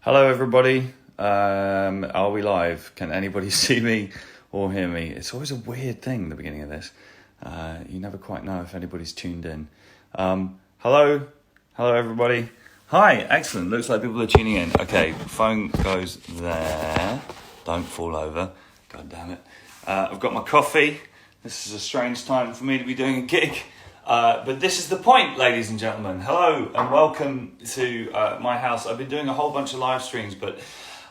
Hello everybody, are we live? Can anybody see me or hear me? It's always a weird thing, the beginning of this. You never quite know if anybody's tuned in. Hello everybody. Hi, excellent, looks like people are tuning in. Okay, phone goes there, don't fall over, god damn it. I've got my coffee. This is a strange time for me to be doing a gig. But this is the point, ladies and gentlemen. Hello and welcome to my house. I've been doing a whole bunch of live streams, but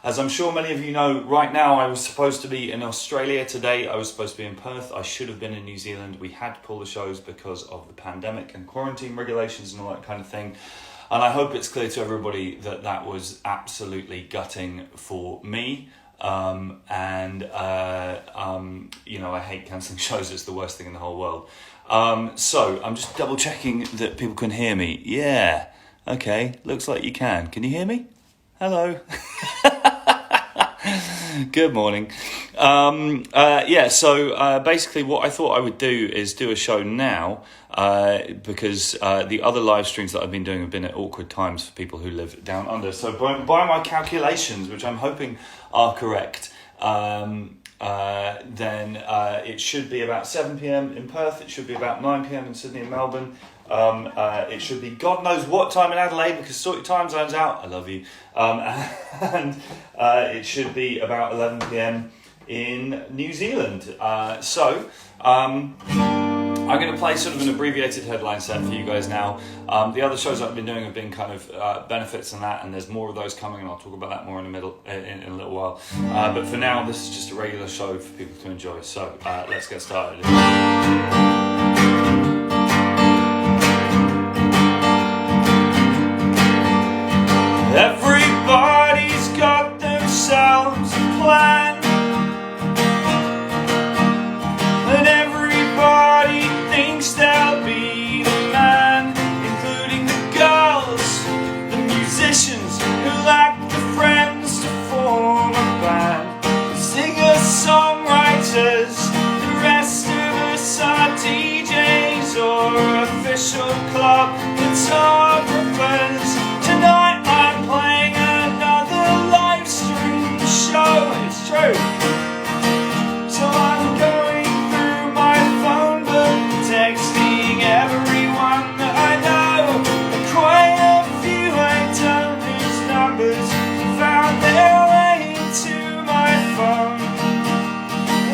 as I'm sure many of you know, right now I was supposed to be in Australia today. I was supposed to be in Perth. I should have been in New Zealand. We had to pull the shows because of the pandemic and quarantine regulations and all that kind of thing. And I hope it's clear to everybody that that was absolutely gutting for me. You know, I hate cancelling shows. It's the worst thing in the whole world. So I'm just double checking that people can hear me. Yeah. Okay. Looks like you can. Can you hear me? Hello. Good morning. So basically what I thought I would do is do a show now, because the other live streams that I've been doing have been at awkward times for people who live down under. So by my calculations, which I'm hoping are correct, then it should be about 7 p.m. in Perth. It should be about 9 p.m. in Sydney and Melbourne. It should be God knows what time in Adelaide, because sort your time zones out. I love you. It should be about 11 p.m. in New Zealand. I'm going to play sort of an abbreviated headline set for you guys now. The other shows I've been doing have been kind of benefits and that, and there's more of those coming, and I'll talk about that more in a little while. But for now, this is just a regular show for people to enjoy. So let's get started. Everybody's got themselves a plan, and everybody thinks they'll be the man, including the girls, the musicians who lack the friends to form a band, singers, songwriters, the rest of us are DJs or official club photographers. Tonight I'm playing another live stream show, it's true. So I'm going through my phone book, texting everyone that I know. Quite a few I don't whose numbers found their way into my phone.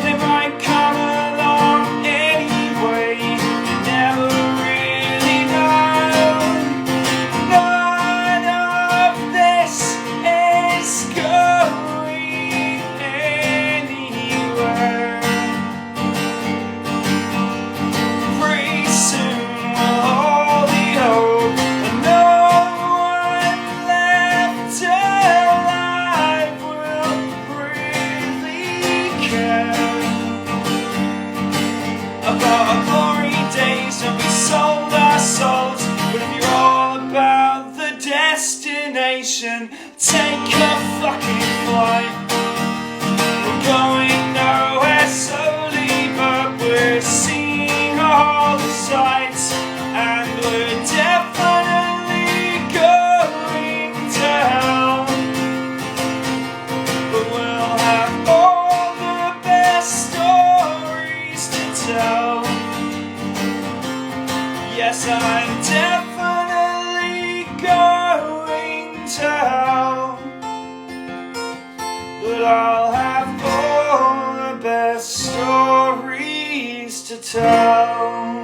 They might come along anyway, you never really know. None of this is going anywhere. Pretty soon we'll all be old, and no one left alive will really care about our glory days when we sold our souls. But if you're all about the destination, take a fucking flight. We're going nowhere slowly, but we're seeing all the sights, and we're definitely going to hell. But we'll have all the best stories to tell. Yes, I'm definitely going to hell, but I'll have all the best stories to tell.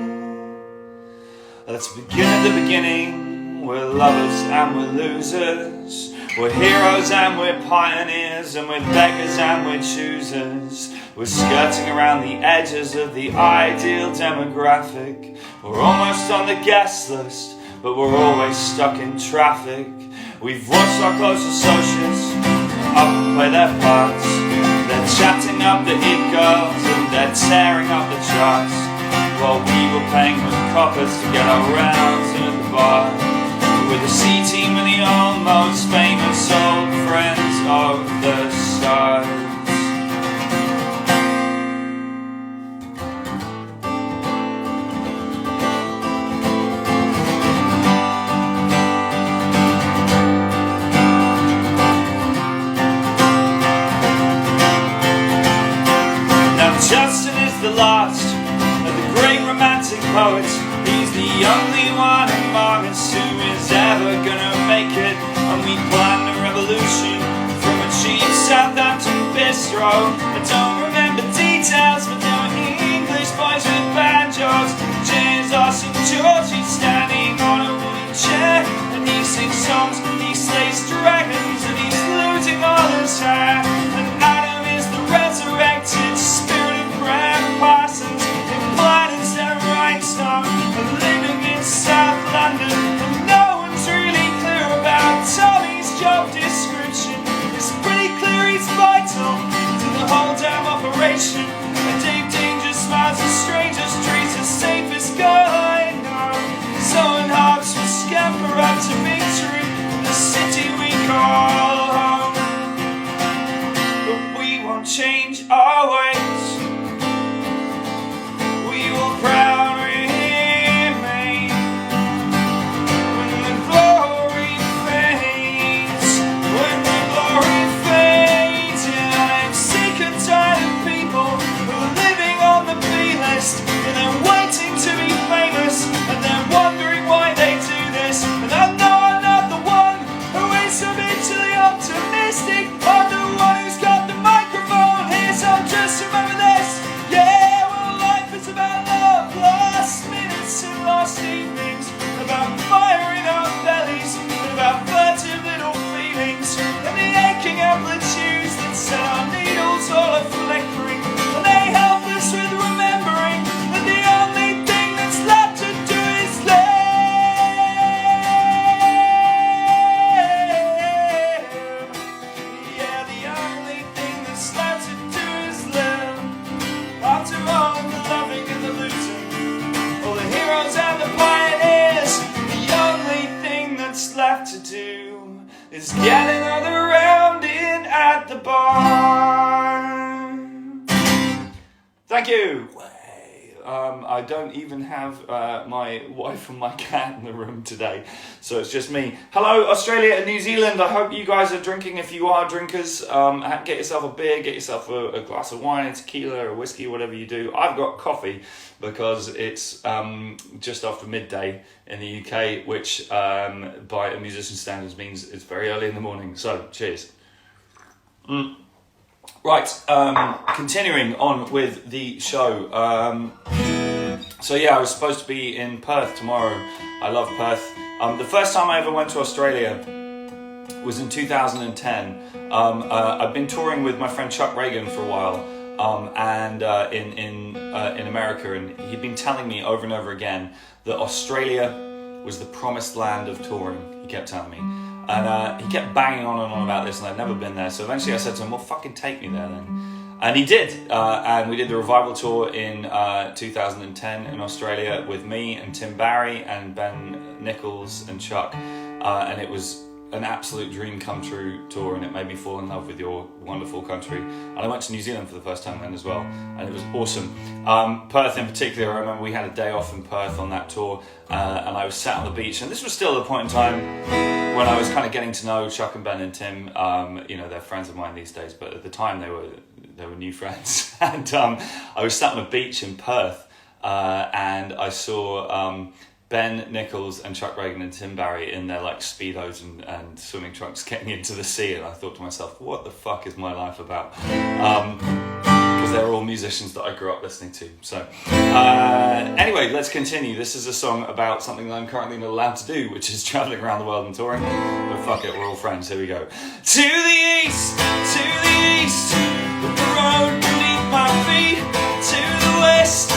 Let's begin at the beginning. We're lovers and we're losers. We're heroes and we're pioneers, and we're beggars and we're choosers. We're skirting around the edges of the ideal demographic. We're almost on the guest list, but we're always stuck in traffic. We've watched our close associates up and play their parts. They're chatting up the it girls and they're tearing up the charts, while we were paying with coppers to get our rounds in at the bar. We're the C-team and the almost famous old friends of the stars. I don't remember details, but there were English boys with banjos. James Austin George, he's standing on a wooden chair, and he sings songs, he slays dragons, and he's losing all his hair. And Adam is the resurrected spirit of Graham Parsons, implied as a rhinestone, and living in South London. And no one's really clear about Tommy's job description. It's pretty clear he's vital to the whole damn operation. And Dave Danger smiles at strangers, treats the safest guy I know. So in hearts will scamper up to victory in the city we call home. But we won't change our ways. We will proud remain. When the glory fades, when the glory fades, yeah, I'm sick and tired of people who are living on the B-list, and they're waiting to be famous, and they're wondering why they do this. And I know I'm not the one who is habitually optimistic. I'm the one who's got the microphone here, so just remember this. Yeah, well, life is about love, lost minutes and lost evenings, about fire in our bellies, and about furtive little feelings, and the aching amplitudes that set our needles all are flickering, and they help us with remembering that the only thing that's left to do is live. Yeah, the only thing that's left to do is live. After all the loving and the losing, all the heroes and the pioneers, the only thing that's left to do is get another round in at the bar. Thank you. I don't even have my wife and my cat in the room today, so it's just me. Hello, Australia and New Zealand. I hope you guys are drinking. If you are drinkers, get yourself a beer, get yourself a glass of wine, a tequila, or whiskey, whatever you do. I've got coffee because it's just after midday in the UK, which by a musician's standards means it's very early in the morning. So, cheers. Right, continuing on with the show. So yeah, I was supposed to be in Perth tomorrow. I love Perth. The first time I ever went to Australia was in 2010. I've been touring with my friend Chuck Reagan for a while, and in America, and he'd been telling me over and over again that Australia was the promised land of touring. He kept telling me. And he kept banging on and on about this, and I'd never been there. So eventually I said to him, well, fucking take me there then. And he did. And we did the Revival Tour in 2010 in Australia with me and Tim Barry and Ben Nichols and Chuck. And it was an absolute dream come true tour, and it made me fall in love with your wonderful country. And I went to New Zealand for the first time then as well, and it was awesome. Perth in particular, I remember we had a day off in Perth on that tour, and I was sat on the beach, and this was still the point in time when I was kind of getting to know Chuck and Ben and Tim. You know, they're friends of mine these days, but at the time they were new friends. And I was sat on a beach in Perth, and I saw Ben Nichols and Chuck Reagan and Tim Barry in their like speedos and swimming trunks getting into the sea, and I thought to myself, what the fuck is my life about? Because they're all musicians that I grew up listening to. So anyway, let's continue. This is a song about something that I'm currently not allowed to do, which is travelling around the world and touring. But fuck it, we're all friends. Here we go. To the east, with the road beneath my feet. To the west,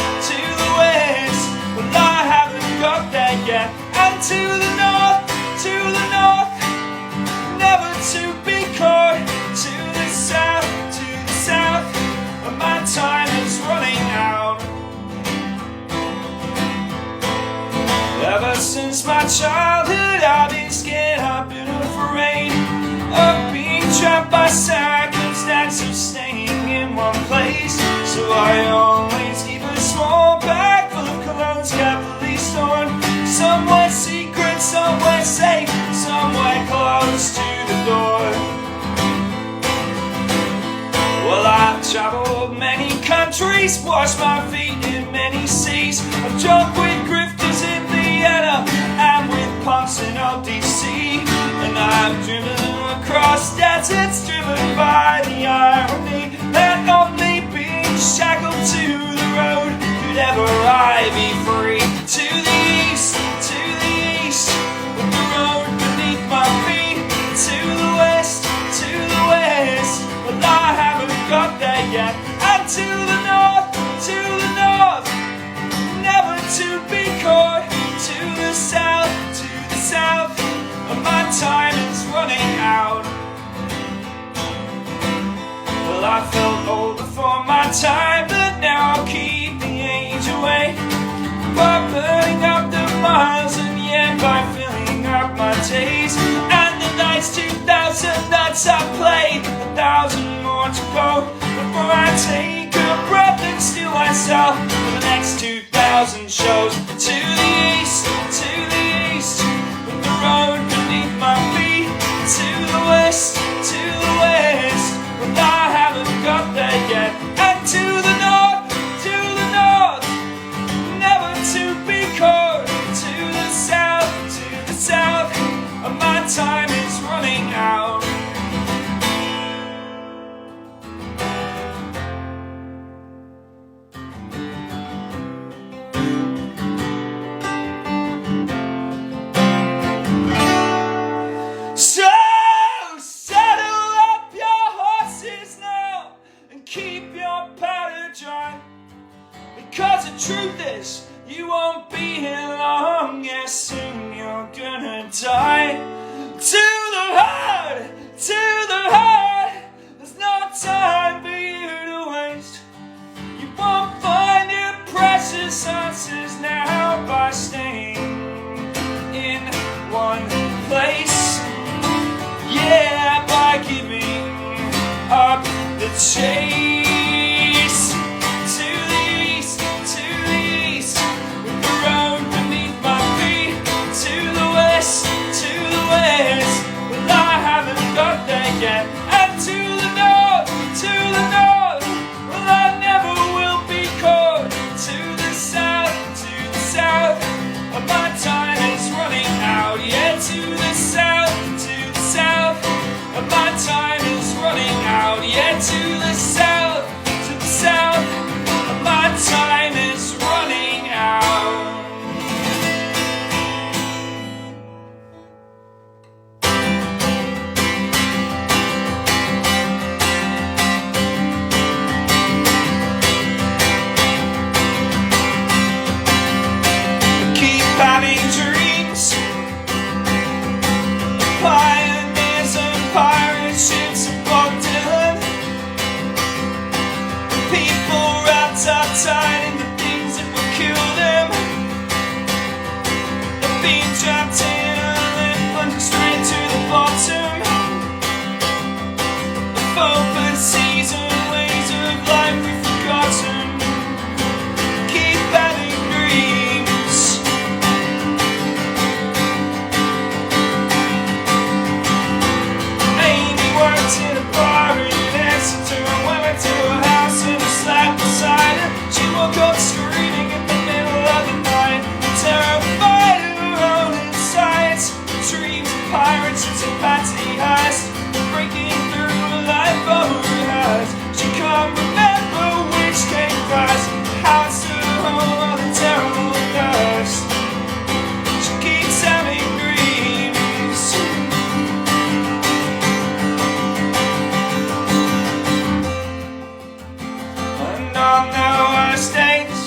well, I haven't got there yet. And to the north, never to be caught. To the south, my time is running out. Ever since my childhood, I've been scared, I've been afraid of being trapped by circumstance, of staying in one place. So I always keep a small bag full of colognes carefully stored, somewhere secret, somewhere safe, somewhere close to the door. Well, I've travelled many countries, washed my feet in many seas. I've drunk with grifters in Vienna and with punks in old DC. And I've driven across deserts, driven by the irony and time is running out. Well, I felt old before my time, but now I'll keep the age away by burning up the miles, and yet by filling up my days. And the nights, 2,000 nights I played, 1,000 more to go before I take a breath and steal myself for the next 2,000 shows. To the east, to the east, with the road beneath my feet. To the west, to the west, but I haven't got there yet. And to the north, never to be caught. To the south, and my time is running out. So saddle up your horses now and keep your powder dry, because the truth is you won't be here long. Yes, soon you're gonna die. To the heart, there's no time for you to waste. You won't find your precious answers now by staying in one place. Yeah, by giving up the chase. To the east, with the road beneath my feet. To the west, well, I haven't got there yet. And to the north, well, I never will be caught. To the south, and my time is running out. Yeah, to the south, and my time is running out. Yeah, to the south, and my time is running out. Keep having dreams, pioneers and pirate ships of Bob Dylan. People wrapped up tight in the things that would kill them. They've been trapped in a limp, plunging straight to the bottom. The forward season ways of life we've forgotten. Keep having dreams. Amy worked in a bar in Exeter and went to a house in a slab beside her. She woke up screaming in the middle of the night, terrified of her own insides. Dreams of pirates and some fancy heist, breaking through a life overheard. She can't remember which came first, how it stood home on the terrible curse. She keeps having dreams. And on the worst days,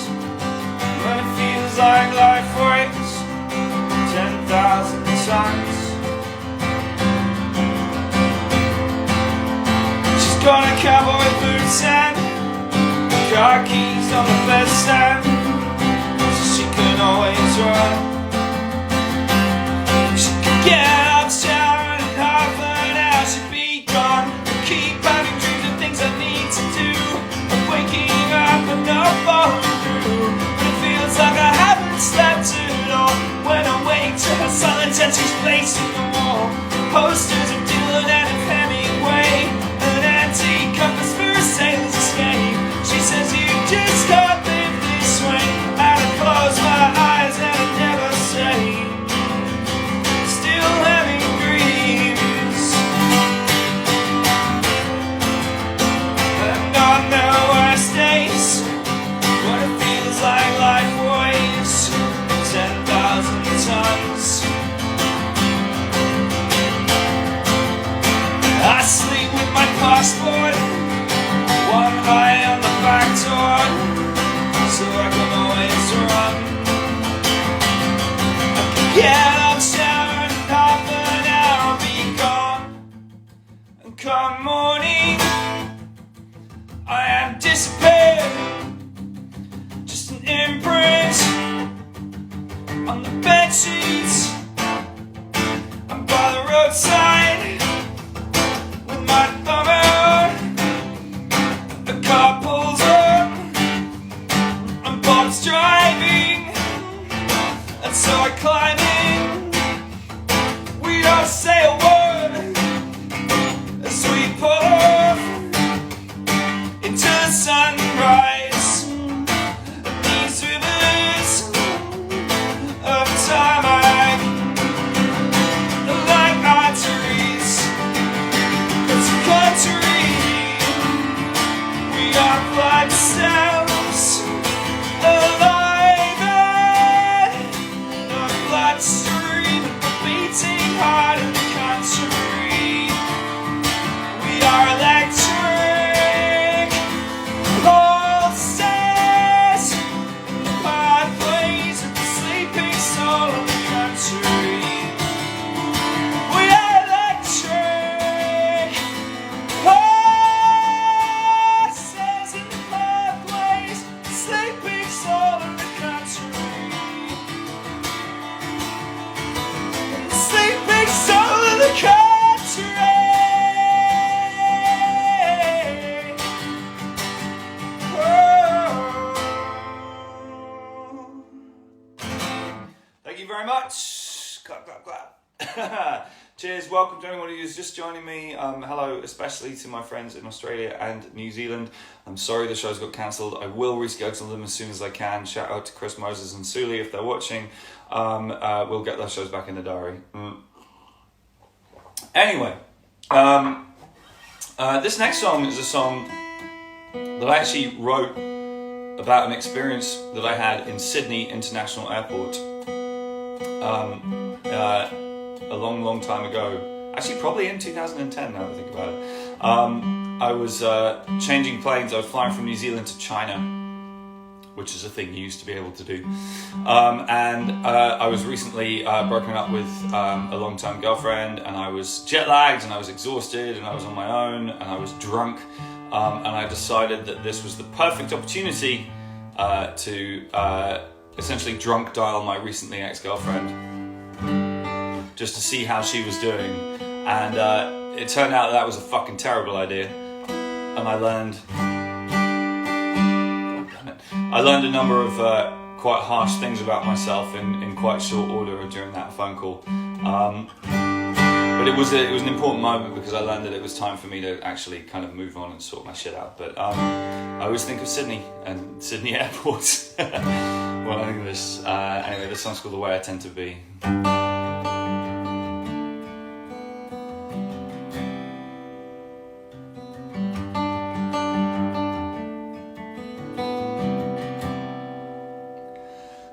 when it feels like life waits 10,000 times, she's got a cowboy boots and car keys on the bedstand, so she can always run. She can get up, shower, and half an hour she'd be gone. Keep having dreams of things I need to do, of waking up and not falling through. But it feels like I haven't slept at all when I wake to her silence and she's facing the wall. Posters of Dylan and of Hemingway, an antique compass for a sailor's escape. She says you just can't live this way, and I close my eyes and I never say. Still come morning, I am disappeared, just an imprint on the bed sheets. I'm by the roadside with my thumb out, the car pulls up, and Bob's driving, and so I climb in. We don't say a word as we pull off into the sunrise. And these rivers of time are like arteries. It's a country, we are blood cells alive in a bloodstream, beating heart in the country. We are electric pulses, the pathways of the sleeping soul of the country. We are electric pulses in the pathways, the sleeping soul of the country. The sleeping soul of the country. Thank you very much. Clap, clap, clap. Cheers. Welcome to anyone who's just joining me. Hello, especially to my friends in Australia and New Zealand. I'm sorry the shows got cancelled. I will reschedule them as soon as I can. Shout out to Chris Moses and Suli if they're watching. We'll get those shows back in the diary. Anyway, this next song is a song that I actually wrote about an experience that I had in Sydney International Airport a long, long time ago. Actually, probably in 2010 now that I think about it. I was changing planes. I was flying from New Zealand to China, which is a thing you used to be able to do. And I was recently broken up with a long-time girlfriend, and I was jet-lagged, and I was exhausted, and I was on my own, and I was drunk. And I decided that this was the perfect opportunity to essentially drunk dial my recently ex-girlfriend, just to see how she was doing. And it turned out that was a fucking terrible idea. And I learned a number of quite harsh things about myself in quite short order during that phone call. But it was an important moment because I learned that it was time for me to actually kind of move on and sort my shit out. But I always think of Sydney and Sydney airports when I think of this. Anyway, this song's called The Way I Tend to Be.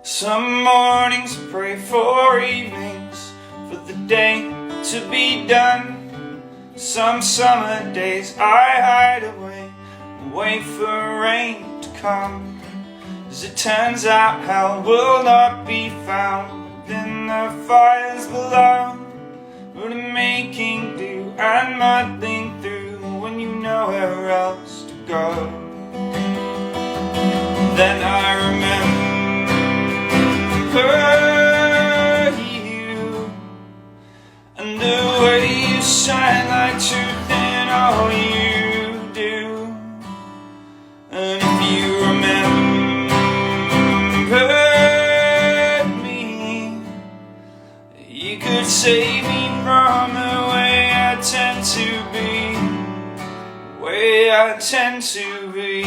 Some mornings I pray for evenings, for the day to be done. Some summer days I hide away and wait for rain to come. As it turns out, hell will not be found within the fires below. But I'm making do and muddling through when you know where else to go. Then I remember you and the way you shine like truth in all you do. And if you remember me, you could save me from the way I tend to be, the way I tend to be.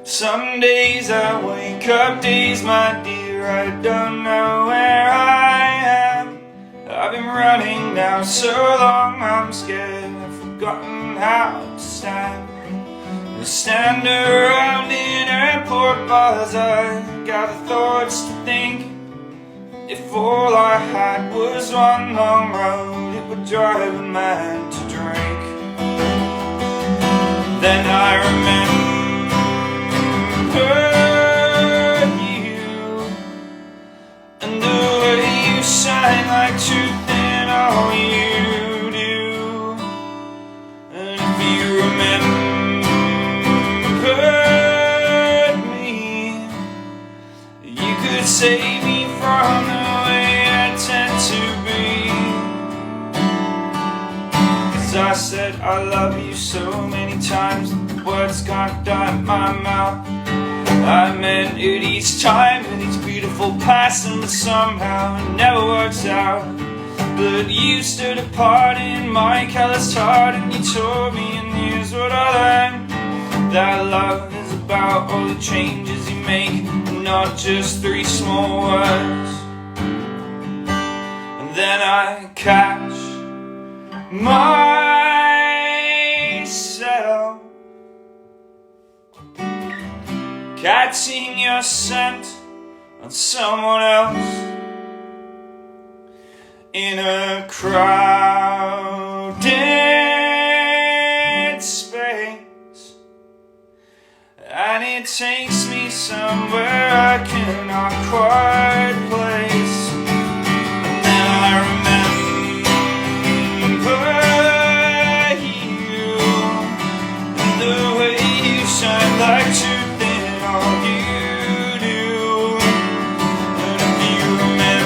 Some days I wake up days, my dear, I don't know where I am. I've been running now so long, I'm scared, I've forgotten how to stand. I stand around in airport bars, I gather thoughts to think. If all I had was one long road, it would drive a man to drink. Then I remember save me from the way I tend to be. 'Cause I said I love you so many times, the words got out my mouth. I meant it each time, and each beautiful passing, but somehow it never works out. But you stood apart in my callous heart, and you told me, and here's what I learned: that love is about all the changes you make, not just 3 small words. And then I catch myself catching your scent on someone else in a crowded space, and it takes me somewhere I cannot quite place. And then I remember you, and the way you shine like truth in all you do. And if you remembered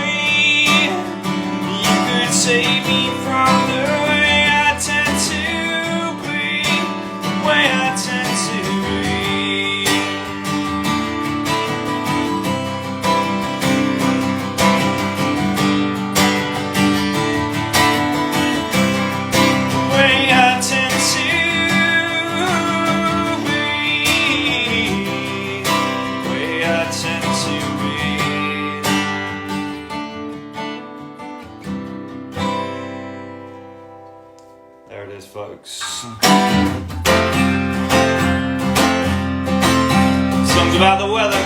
me, you could save me from the way I tend to be, the way I tend to be. The way I tend to be, the way I tend to be. There it is, folks. Songs about the weather.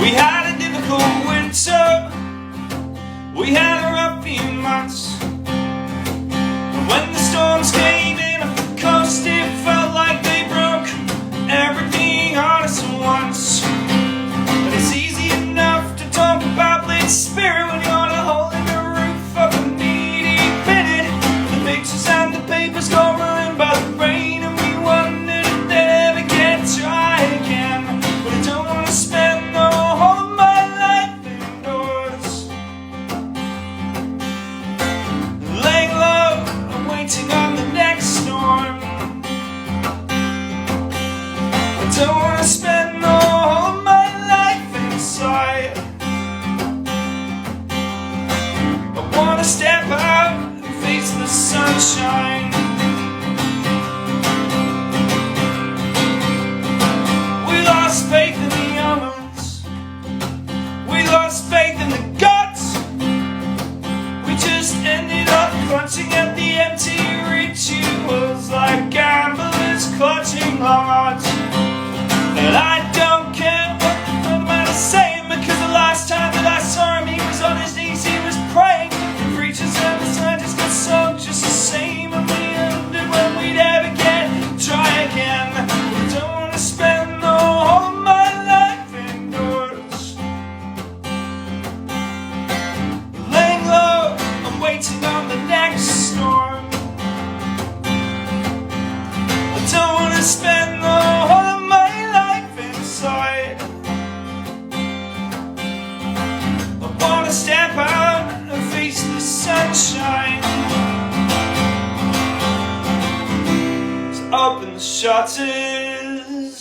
We had a difficult winter, we had a rough few months. When the storms came in off the coast, it felt like they broke everything on us at once. But it's easy enough to talk about late spirit when you're on a hole in the roof of a knee-deep in it. The pictures and the papers go running by the rain, and we wondered if they'd ever get dry again. But I don't want to spend the whole of my life indoors, laying low and waiting on the next storm. I don't want to spend the whole of my life inside. I want to step out and face the sunshine. We lost faith in the elements, we lost faith in the gods. We just ended up clutching at the empty rituals like gamblers clutching long odds. And I don't care what the man is saying, because the last time that I saw him, he was on his knees, he was praying. The preachers and the scientists got sung just the same, and we wondered when we'd ever get try again. I don't want to spend the whole of my life indoors, laying low and waiting on the next storm. I don't want to spend the whole of my life inside. I want to step out and face the sunshine. So open the shutters,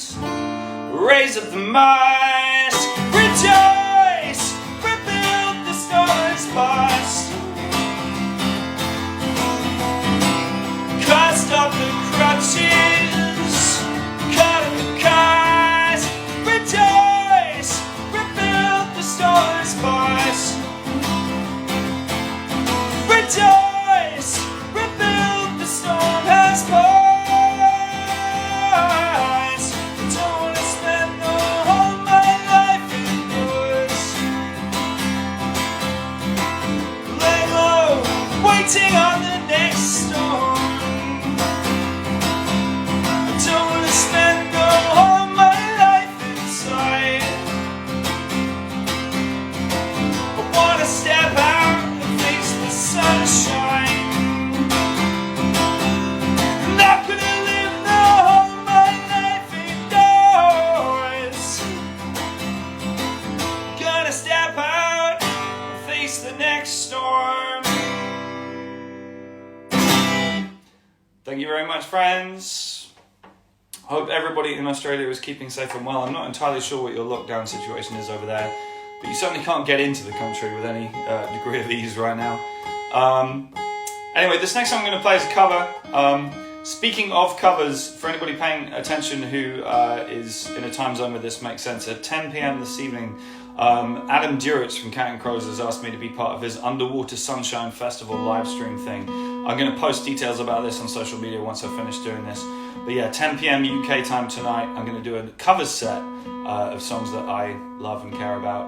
raise up the mast, rejoice, rebuild the stars past. Cast off the crutches, cut up the cast, rejoice, rebuild the stars past. Rejoice, rebuild the storm has passed. I don't want to spend the whole of my life indoors, laying low, waiting on the next storm. I don't want to spend the whole of my life inside. I want to step out and face the sunshine. Thank you very much, friends. Hope everybody in Australia is keeping safe and well. I'm not entirely sure what your lockdown situation is over there, but you certainly can't get into the country with any degree of ease right now. Anyway, this next song I'm going to play is a cover. Speaking of covers, for anybody paying attention who is in a time zone where this makes sense, at 10 p.m. this evening, Adam Duritz from Counting Crows has asked me to be part of his Underwater Sunshine Festival live stream thing. I'm going to post details about this on social media once I've finished doing this. But yeah, 10 p.m. UK time tonight, I'm going to do a cover set of songs that I love and care about.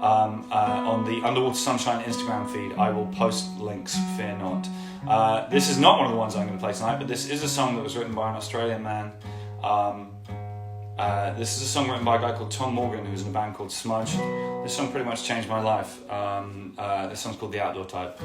On the Underwater Sunshine Instagram feed, I will post links, fear not. This is not one of the ones I'm going to play tonight, but this is a song that was written by an Australian man. This is a song written by a guy called Tom Morgan, who's in a band called Smudge. This song pretty much changed my life. This song's called The Outdoor Type.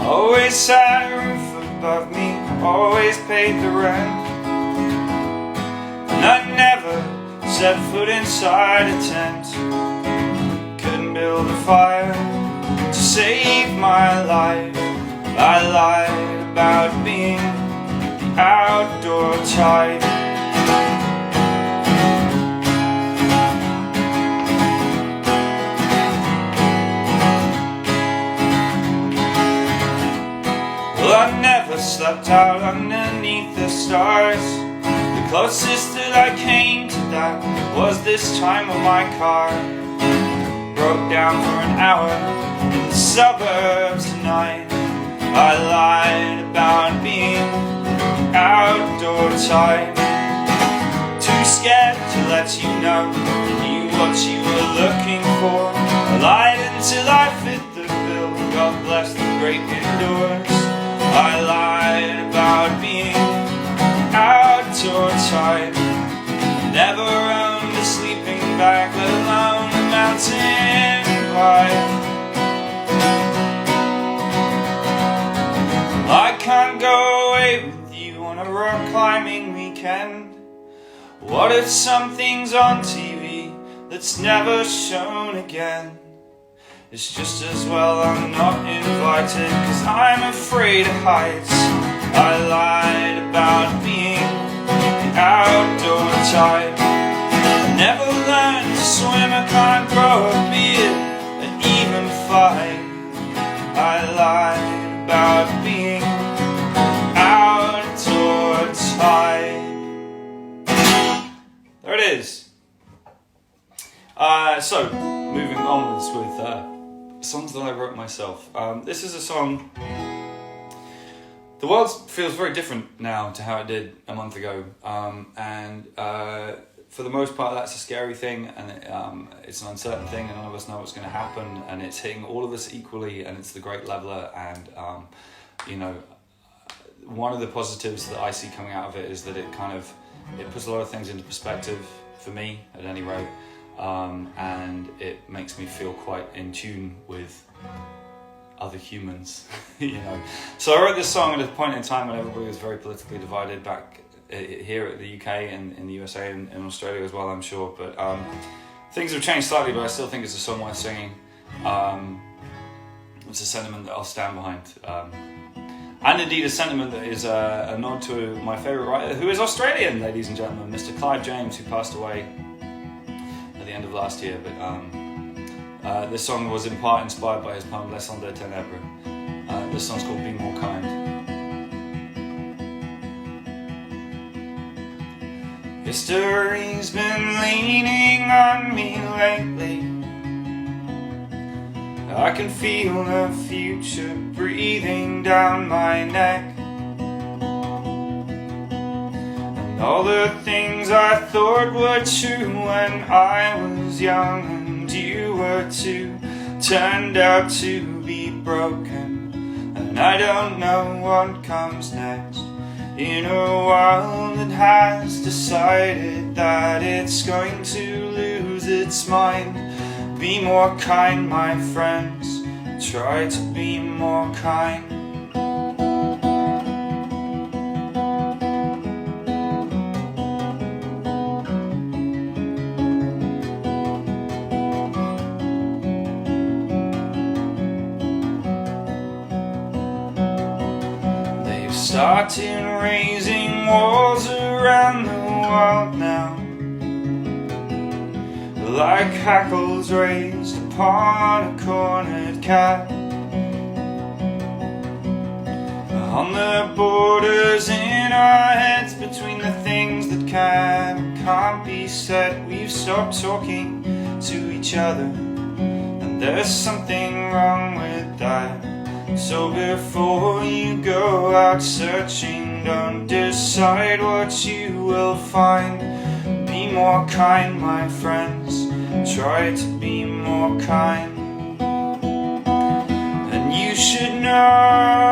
Always sat a roof above me, always paid the rent, and I never set foot inside a tent. Couldn't build a fire to save my life. I lied about being the outdoor type. Well, I never slept out underneath the stars. The closest that I came to that was this time on my car. Broke down for an hour in the suburbs tonight. I lied about being outdoor type. Too scared to let you know you knew what you were looking for. I lied until I fit the bill. God bless the great indoors. I lied about being outdoor type. Never owned a sleeping bag, let alone a mountain bike. I can't go away with you on a rock climbing weekend. What if something's on TV that's never shown again? It's just as well I'm not invited, 'cause I'm afraid of heights. I lied about being the outdoor type. I never learned to swim, I can't grow a beard and even fight. I lied about being outdoor type. There it is. So, moving onwards with songs that I wrote myself. This is a song. The world feels very different now to how it did a month ago, and for the most part that's a scary thing, and it's an uncertain thing, and none of us know what's going to happen, and it's hitting all of us equally, and it's the great leveler. And one of the positives that I see coming out of it is that it puts a lot of things into perspective for me, at any rate. And it makes me feel quite in tune with other humans, So I wrote this song at a point in time when everybody was very politically divided back here at the UK and in the USA and in Australia as well, I'm sure. But things have changed slightly, but I still think it's a song worth singing. It's a sentiment that I'll stand behind. And indeed a sentiment that is a nod to my favourite writer, who is Australian, ladies and gentlemen, Mr. Clive James, who passed away the end of last year, but this song was in part inspired by his poem Leçon des Ténèbres. This song's called Be More Kind. History's been leaning on me lately. I can feel the future breathing down my neck. All the things I thought were true when I was young and you were too, turned out to be broken. And I don't know what comes next in a world that has decided that it's going to lose its mind. Be more kind, my friends, try to be more kind. started raising walls around the world now, like hackles raised upon a cornered cat. On the borders in our heads, between the things that can and can't be said, we've stopped talking to each other, and there's something wrong with that. So before you go out searching, don't decide what you will find. Be more kind, my friends, try to be more kind. And you should know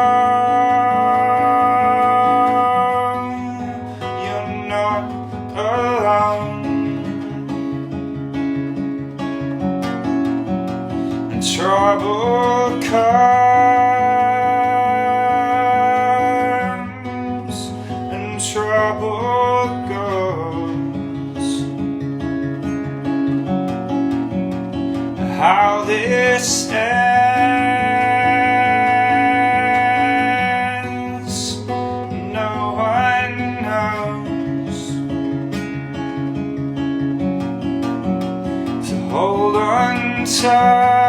trouble comes and trouble goes. How this ends, no one knows. So hold on tight.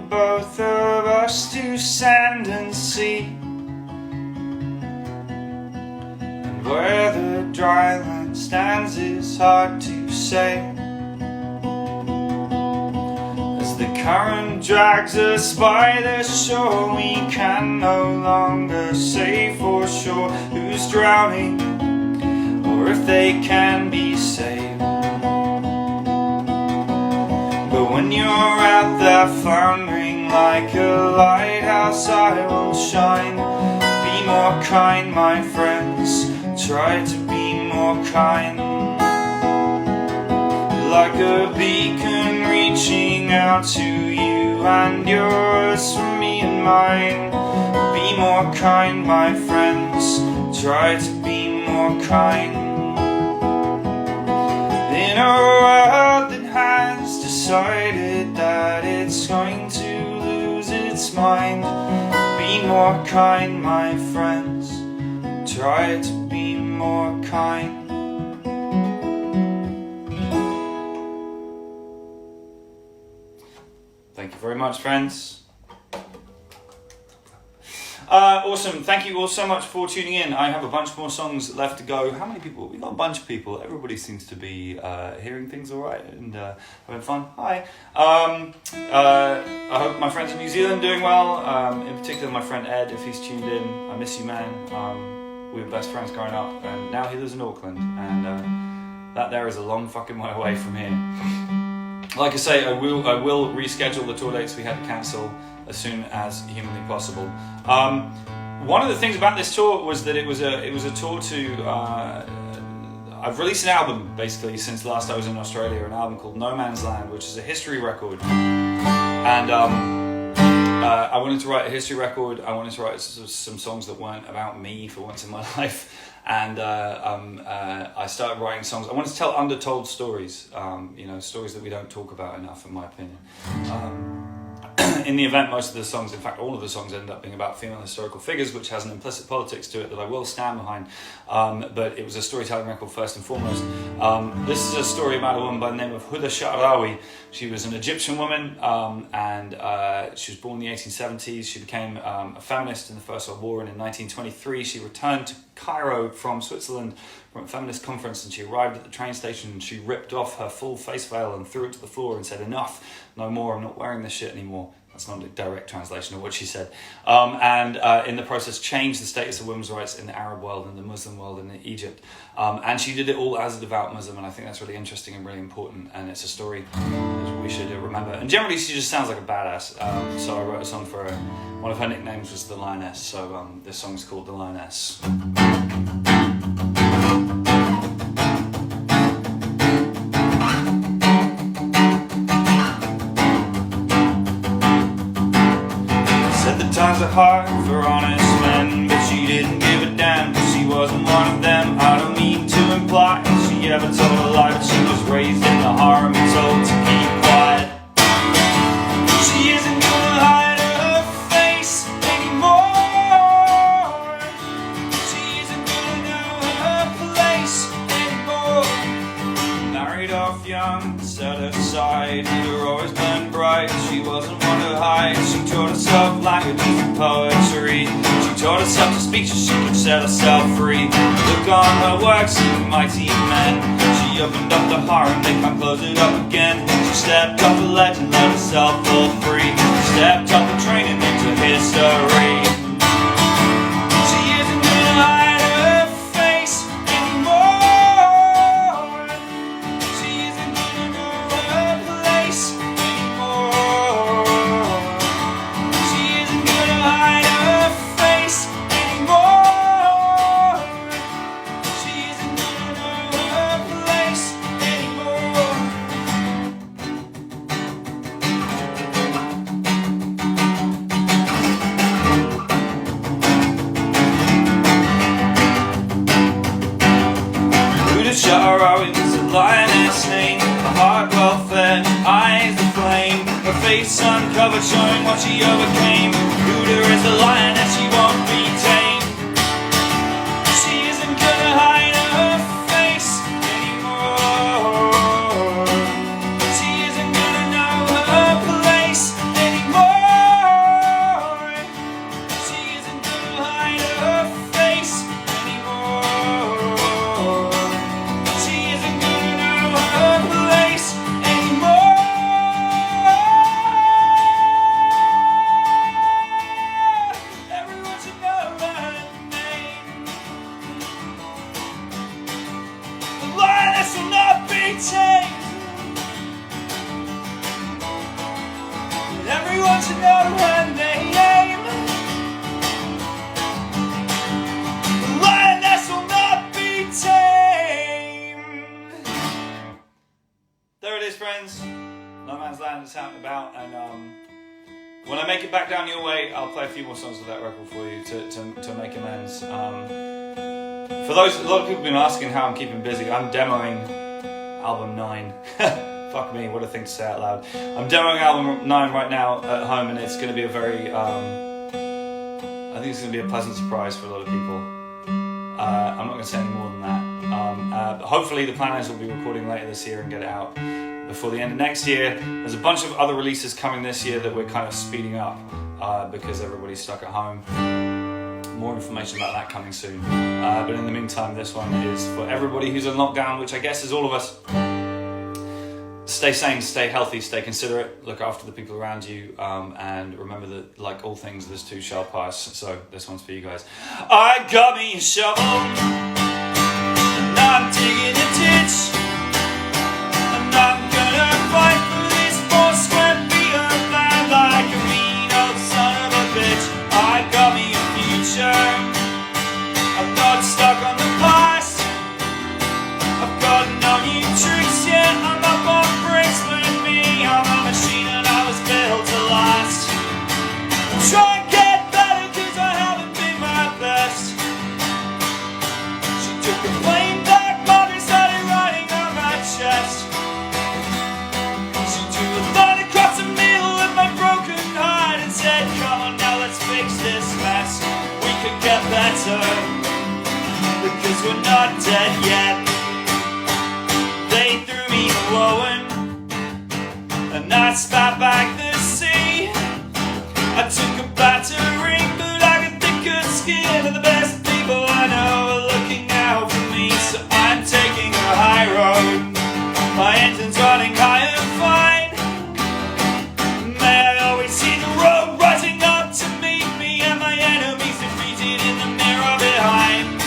Both of us to sand and sea, and where the dry land stands is hard to say. As the current drags us by the shore, we can no longer say for sure who's drowning or if they can be saved. But when you're out there floundering like a lighthouse, I will shine. Be more kind, my friends, try to be more kind. Like a beacon reaching out to you and yours from me and mine. Be more kind, my friends, try to be more kind. In a world that has decided that it's going to lose its mind, be more kind, my friends, try to be more kind. Thank you very much, friends. Awesome. Thank you all so much for tuning in. I have a bunch more songs left to go. How many people? We've got a bunch of people. Everybody seems to be hearing things all right and having fun. Hi. I hope my friends in New Zealand are doing well. In particular, my friend Ed, if he's tuned in. I miss you, man. We were best friends growing up, and now he lives in Auckland. And that there is a long fucking way away from here. Like I say, I will reschedule the tour dates we had to cancel as soon as humanly possible. One of the things about this tour was that it was a tour to. I've released an album basically since last I was in Australia, an album called No Man's Land, which is a history record, and I wanted to write a history record. I wanted to write some songs that weren't about me for once in my life. And I started writing songs. I wanted to tell undertold stories, stories that we don't talk about enough, in my opinion. In the event, most of the songs, in fact, all of the songs end up being about female historical figures, which has an implicit politics to it that I will stand behind. But it was a storytelling record first and foremost. This is a story about a woman by the name of Huda Sha'arawi. She was an Egyptian woman, and she was born in the 1870s. She became a feminist in the First World War, and in 1923 she returned to Cairo from Switzerland from a feminist conference, and she arrived at the train station and she ripped off her full face veil and threw it to the floor and said, "Enough, no more, I'm not wearing this shit anymore." That's not a direct translation of what she said. And in the process changed the status of women's rights in the Arab world and the Muslim world and in Egypt. And she did it all as a devout Muslim, and I think that's really interesting and really important, and it's a story that we should remember. And generally she just sounds like a badass, so I wrote a song for her. One of her nicknames was the Lioness, so this song's called The Lioness. a heart for honest men, but she didn't give a damn, cause she wasn't one of them. I don't mean to imply she ever told a lie, but she was raised in the harem and told to keep quiet. She isn't gonna hide her face anymore. She isn't gonna know her place anymore. Married off young, set aside, her always been bright. She wasn't one to hide. She taught herself languages and poetry. She taught herself to speak so she could set herself free. Look on her works, mighty men. She opened up the heart and they can't close it up again. She stepped off the ledge and let herself fall free. She stepped off the train and into history. She isn't gonna hide her face anymore. She isn't gonna know her place anymore. She isn't gonna hide her face anymore. She isn't gonna know her place anymore. Who'd have shot her out with a lioness name? Her heart well fed, eyes aflame, her face uncovered, showing what she overcame. Ruder is the lioness, she won't be tamed. She isn't gonna hide her face anymore. She isn't gonna know her place anymore. She isn't gonna hide her face anymore. She isn't gonna know her place anymore. Everyone should know her name. The lioness will not be tamed. Everyone should know her name. The lioness will not be tamed. There it is, friends. No Man's Land is out and about, and when I make it back down your way, I'll play a few more songs of that record for you to make amends. For those, a lot of people have been asking how I'm keeping busy. I'm demoing album 9. Fuck me, what a thing to say out loud. I'm demoing album 9 right now at home, and it's going to be a very, I think it's going to be a pleasant surprise for a lot of people. I'm not going to say any more than that. Hopefully the plan is we'll be recording later this year and get it out before the end of next year. There's a bunch of other releases coming this year that we're kind of speeding up because everybody's stuck at home. More information about that coming soon. But in the meantime, this one is for everybody who's in lockdown, which I guess is all of us. Stay sane, stay healthy, stay considerate, look after the people around you, and remember that, like all things, this too shall pass. So this one's for you guys. I got me a shovel, and I'm digging a ditch, and I'm gonna fight for this 4 square feet of land like a mean old son of a bitch. I got me a future, I'm not stuck on the past. I've got no new tricks yet, I'm up on bricks with me. I'm a machine and I was built to last. Try and get better cause I haven't been my best. She took a plain black mark and started writing on my chest. She drew a line across the middle of my broken heart and said, come on now, let's fix this mess. We could get better because we're not dead yet. They threw me a blowing and I spat back the sea. I took a battering, but I got thicker skin, and the best people I know are looking out for me. So I'm taking a high road, my engine's running high and fine. May I always see the road rising up to meet me, and my enemies defeated in the mirror behind.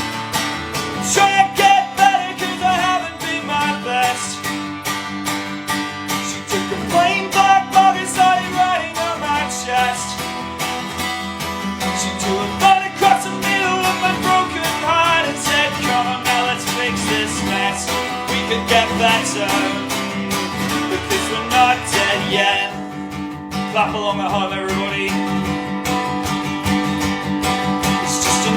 Try and get better cause I haven't been my best. She took a plain black mark and started writing on my chest. She drew a line across the middle of my broken heart and said, come on now, let's fix this mess. We could get better because we're not dead yet. Clap along at home, everybody.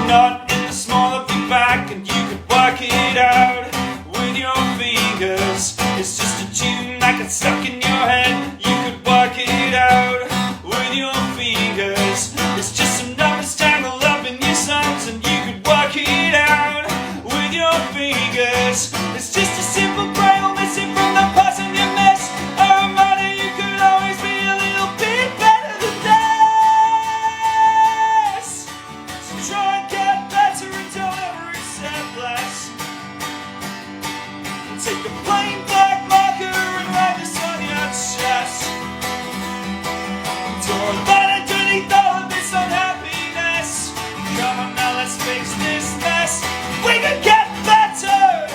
knot in the small of your back, and you could work it out with your fingers. It's just a tune that gets stuck in your head. You could work it out with your fingers. It's just some numbers tangled up in your sums, and you could work it out with your fingers. It's just a simple braille missing from the person you miss. A reminder you could always be a little bit better than this. So try and get better and don't ever accept less. Take a plain black marker and write this on your chest. Draw a line underneath all of this unhappiness. Come on now, let's fix this mess. We can get better,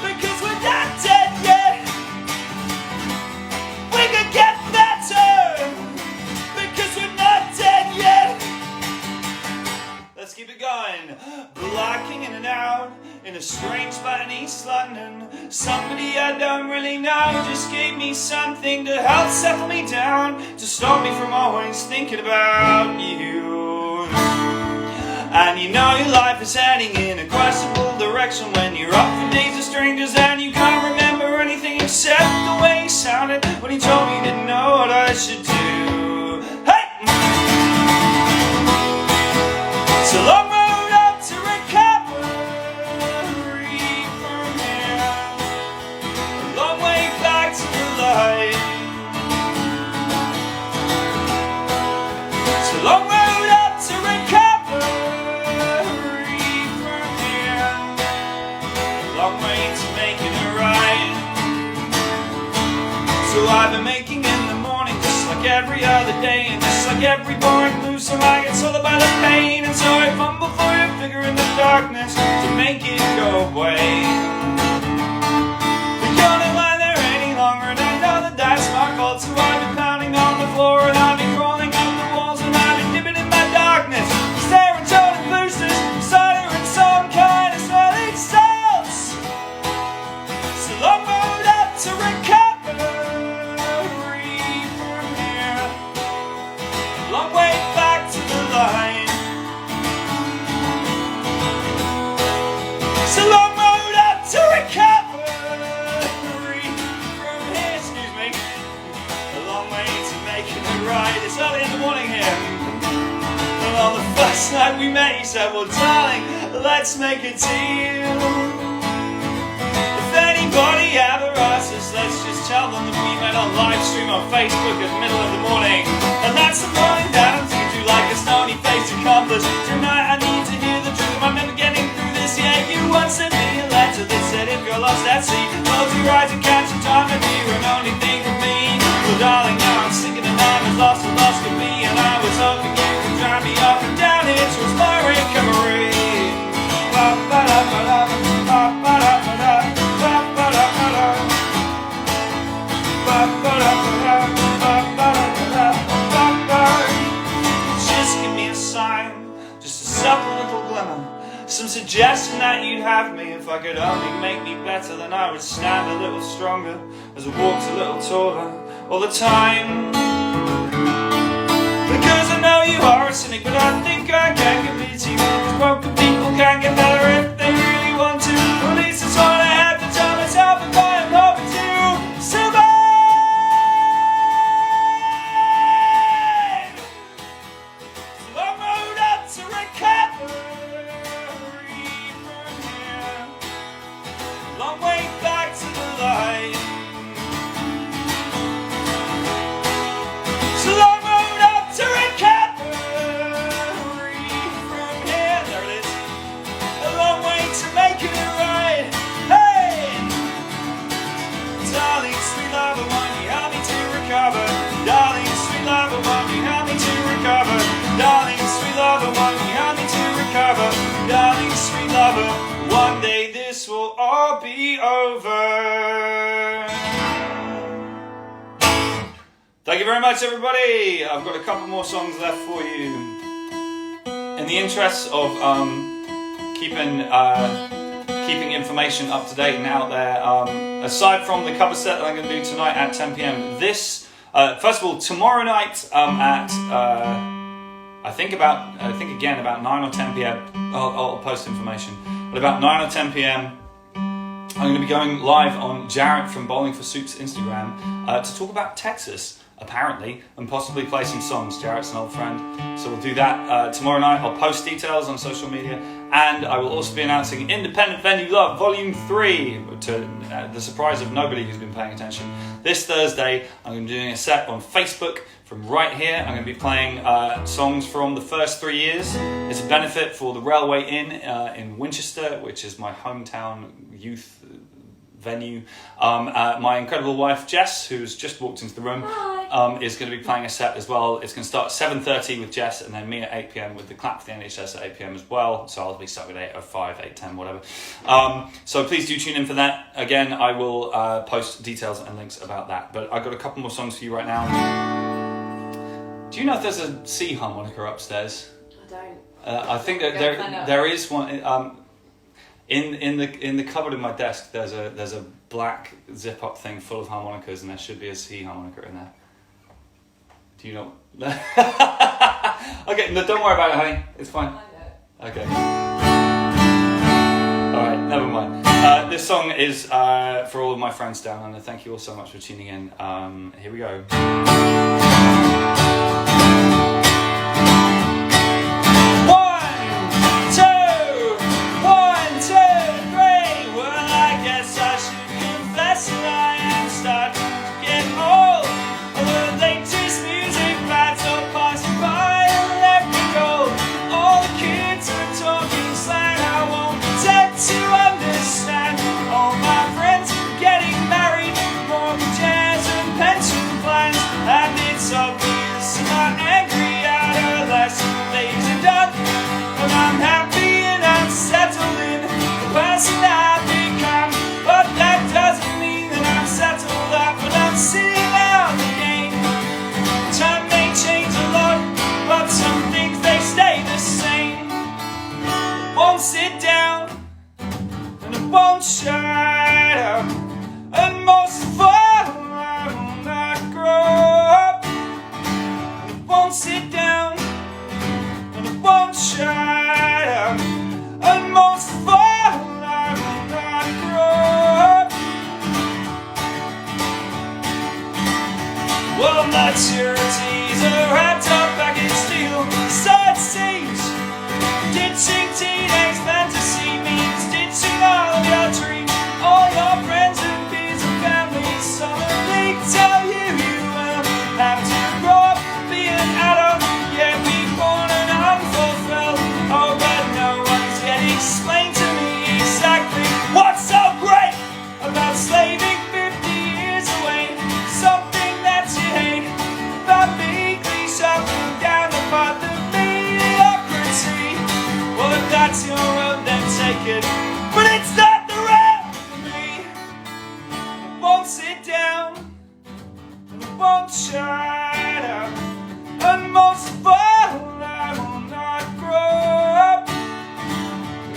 because we're not dead yet. We can get better, because we're not dead yet. Let's keep it going. Blocking in and out in a strange spot in East London. Somebody I don't really know just gave me something to help settle me down, to stop me from always thinking about you. And you know your life is heading in a questionable direction when you're up for days with strangers and you can't remember anything except the way he sounded when he told me he didn't know what I should do. Hey! It's a long road up to recovery from here, a long way back to the light. It's a long road up to recovery from here, a long way to making it right. So I've been making in the morning just like every other day, and just like every boring blues song I get sold by the pain. And so I fumble for a figure in the darkness to make it go away. But you're not lying there any longer, and I know that that's my fault. So I've been pounding on the floor, and I've been crawling up the walls, and I've been dipping in my darkness, staring tone and boosters, cider and some kind of smelling salts. It's a long road up to recovery from here, a long way back to the line. It's a long road up to recovery from here, excuse me, a long way to making it right. It's early in the morning here, and on the first night we met you said, well darling, let's make a deal. If anybody ever asks us, let's just tell them that we met on Livestream on Facebook at the middle of the morning. And that's the morning that I'm thinking you like a stony faced accomplice. Tonight I need to hear the truth, I'm never getting through this yet. You once sent me a letter that said if you're lost at sea, close your eyes and catch the time of year and only think of me. Well darling, now I'm sinking and I'm as lost could be, and I was hoping you could drive me up and down here towards my recovery. Just give me a sign, just a subtle little glimmer, some suggestion that you'd have me. If I could only make me better, then I would stand a little stronger as I walked a little taller all the time. Because I know you are a cynic, but I think I can convince you. Because broken people can get better if they really want to. At least it's all I have to tell myself, and I am hoping to survive. It's a long road up to recovery from here, a long way back to the light. It's a long road up to recovery from here. There it is. A long way to making it right. Hey! Darling, sweet lover, won't you help me to recover? Darling, sweet lover, won't you help me to recover? Darling, sweet lover, won't you help me to recover? Darling, sweet lover, one day this will all be over. Thank you very much, everybody. I've got a couple more songs left for you. In the interest of keeping information up to date and out there, aside from the cover set that I'm going to do tonight at 10 p.m, this, first of all, tomorrow night at I think again about 9 or 10 p.m. I'll post information. But about 9 or 10 p.m. I'm going to be going live on Jarrett from Bowling for Soup's Instagram to talk about Texas, apparently, and possibly play some songs. Jarrett's an old friend, so we'll do that tomorrow night. I'll post details on social media, and I will also be announcing Independent Venue Love Volume 3 to the surprise of nobody who's been paying attention. This Thursday, I'm going to be doing a set on Facebook from right here. I'm going to be playing songs from the first 3 years. It's a benefit for the Railway Inn in Winchester, which is my hometown youth venue. My incredible wife Jess, who's just walked into the room, is going to be playing a set as well. It's going to start at 7:30 with Jess, and then me at 8 p.m. with the clap for the NHS at 8 p.m. as well. So I'll be stuck at 8:05, 8:10, whatever. So please do tune in for that. Again, I will post details and links about that. But I've got a couple more songs for you right now. Do you know if there's a C harmonica upstairs? I don't. I think that there is one. In the cupboard in my desk, there's a black zip up thing full of harmonicas, and there should be a C harmonica in there. Do you know? Okay, no, don't worry about it, honey. It's fine. I know. Okay. All right, never mind. This song is for all of my friends down under. Thank you all so much for tuning in. Here we go. Sit down and it won't shut up, and most of all I will not grow up. And it won't sit down and it won't shut up, and most of all I will not grow up. Well, maturities are wrapped up back in steel, so it seems. Ditching teenage fantasy means ditching all of your dreams, all your friends and peers and family. Suddenly tell you will have to grow up, be an adult, yet be born and unfulfilled. Oh, but no one's yet explained to me exactly what's so great about slaving 50 years away. Something that you hate about meekly shuffling down the path of mediocrity. Well, if that's your road, then take it. But it's not the road for me. It won't sit down, and it won't shut up, and most of all, I will not grow up.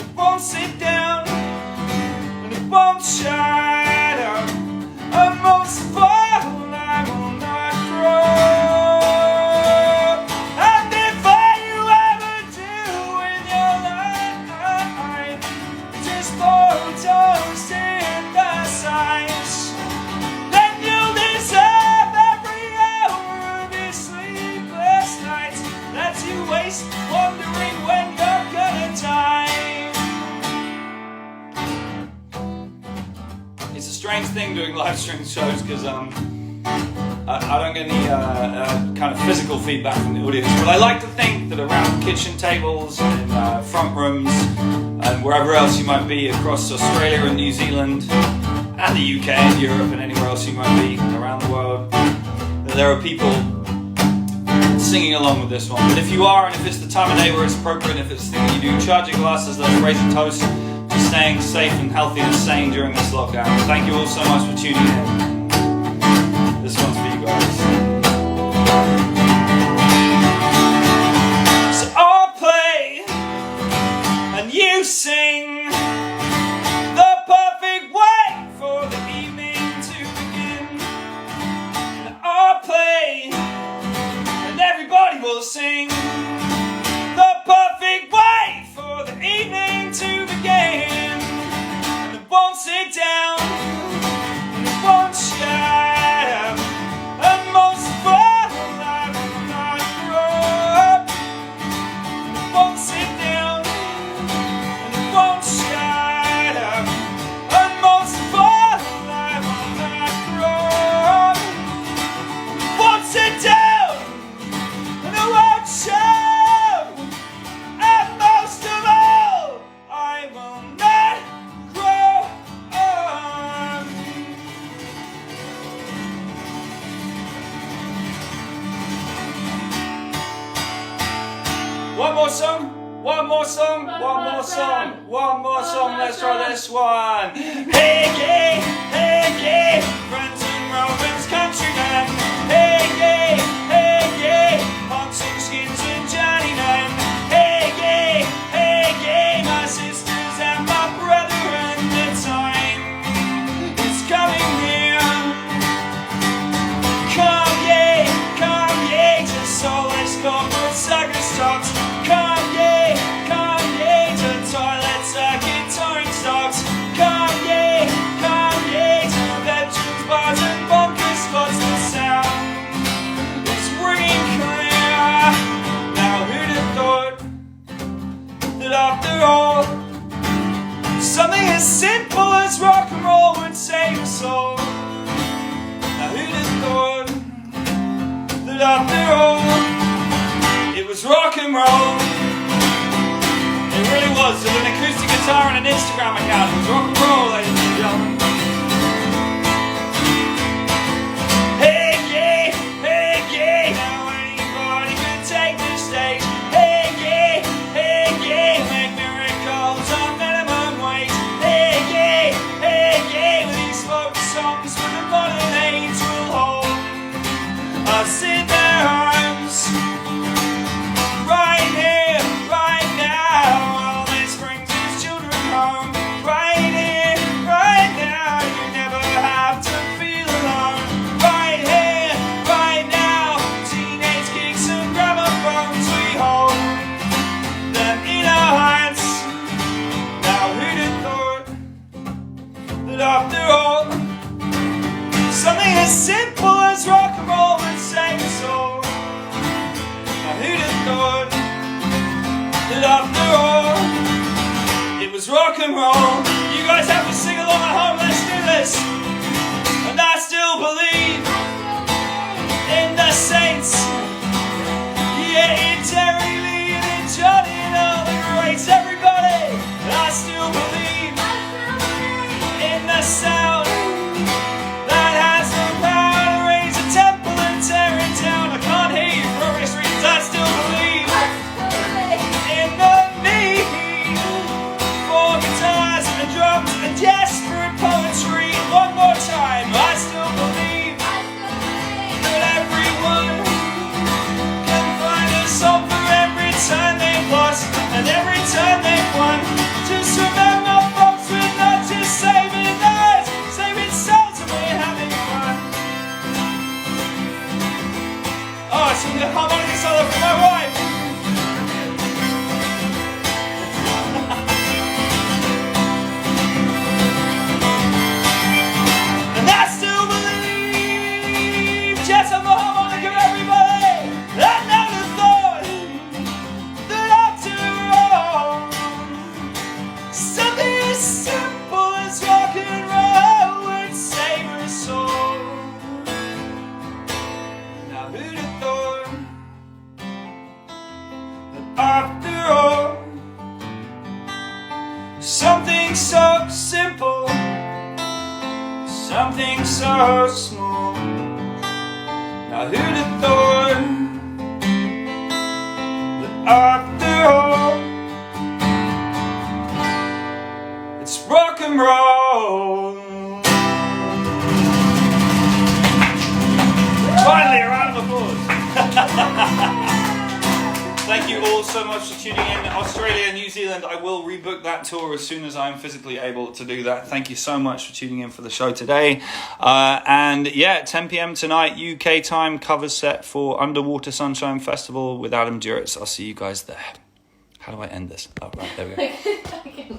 It won't sit down, and it won't shut up, and most of all, I will not grow up. And if all you ever do in your life just photos in the signs, then you'll deserve every hour of your sleepless nights that you waste wondering when you're gonna die. It's a strange thing doing live stream shows because I don't get any kind of physical feedback from the audience, but I like to think that around kitchen tables and front rooms and wherever else you might be across Australia and New Zealand and the UK and Europe and anywhere else you might be around the world, that there are people singing along with this one. But if you are, and if it's the time of day where it's appropriate, if it's the thing that you do, charge your glasses, let's raise a toast to staying safe and healthy and sane during this lockdown. Thank you all so much for tuning in. This one's for you guys. So I'll play and you sing the perfect way for the evening to begin. And I'll play and everybody will sing. perfect way for the evening to begin. And it won't sit down, and it won't shout, and most of all, I will not grow up. And it won't sit down, and it won't shout, and most of all, I will not grow up. It won't sit down, and it won't shout. One more song, one more song, one more song, one more song, let's try this one. Hey gay, friends and Romans countrymen. Hey gay, punks and skins and journeymen. Hey gay, my sisters and my brethren, the time is coming near. Come ye to soulless corporate circus talks. Come ye to toilet circuit touring stocks. Come ye to veterans bars and bunker spots. The sound is ringing clear. Now who'd have thought that after all, something as simple as rock and roll would save us all? Now who'd have thought that after all, it was rock and roll? It really was. With an acoustic guitar and an Instagram account, it was rock and roll, ladies and gentlemen. Hey gay, now anybody can take the stage. Hey gay, make miracles on minimum wage. Hey gay, with these folk songs for the modern age will hold us in their arms. Right here, right now, all this brings his children home. Right here, right now, you never have to feel alone. Right here, right now, teenage kicks and gramophones, we hold them in our hands. Now who'd have thought that after all, something as simple as rock and roll would save us all? Now who'd have thought that after all, it was rock and roll? You guys have to sing along at home, let's do this. And I still believe in the saints. Yeah, in Terry Lee and in Johnny and all the greats, everybody. And I still believe in the sound that has the power to raise a temple and tear it down. I can't hear you for obvious reasons. I still believe in the need for guitars and drums and desperate poetry. One more time, I still believe that everyone can find a song for every time they've lost and every time they've won. Just remember, folks, we're not just saving lives, saving souls, and we're having fun. Oh, it's a harmonica solo for my wife. And I still believe, just on the harmonica, everybody. I never thought that after all, something as simple as rock and roll would save us all. Now who'd have thought that after all, something so simple, something so small. Now who'd have thought that after all, it's rock and roll? Finally, a round of applause. Thank you all so much for tuning in. Australia, New Zealand, I will rebook that tour as soon as I'm physically able to do that. Thank you so much for tuning in for the show today. And yeah, 10 p.m. tonight, UK time, cover set for Underwater Sunshine Festival with Adam Duritz. I'll see you guys there. How do I end this? Oh, right, there we go.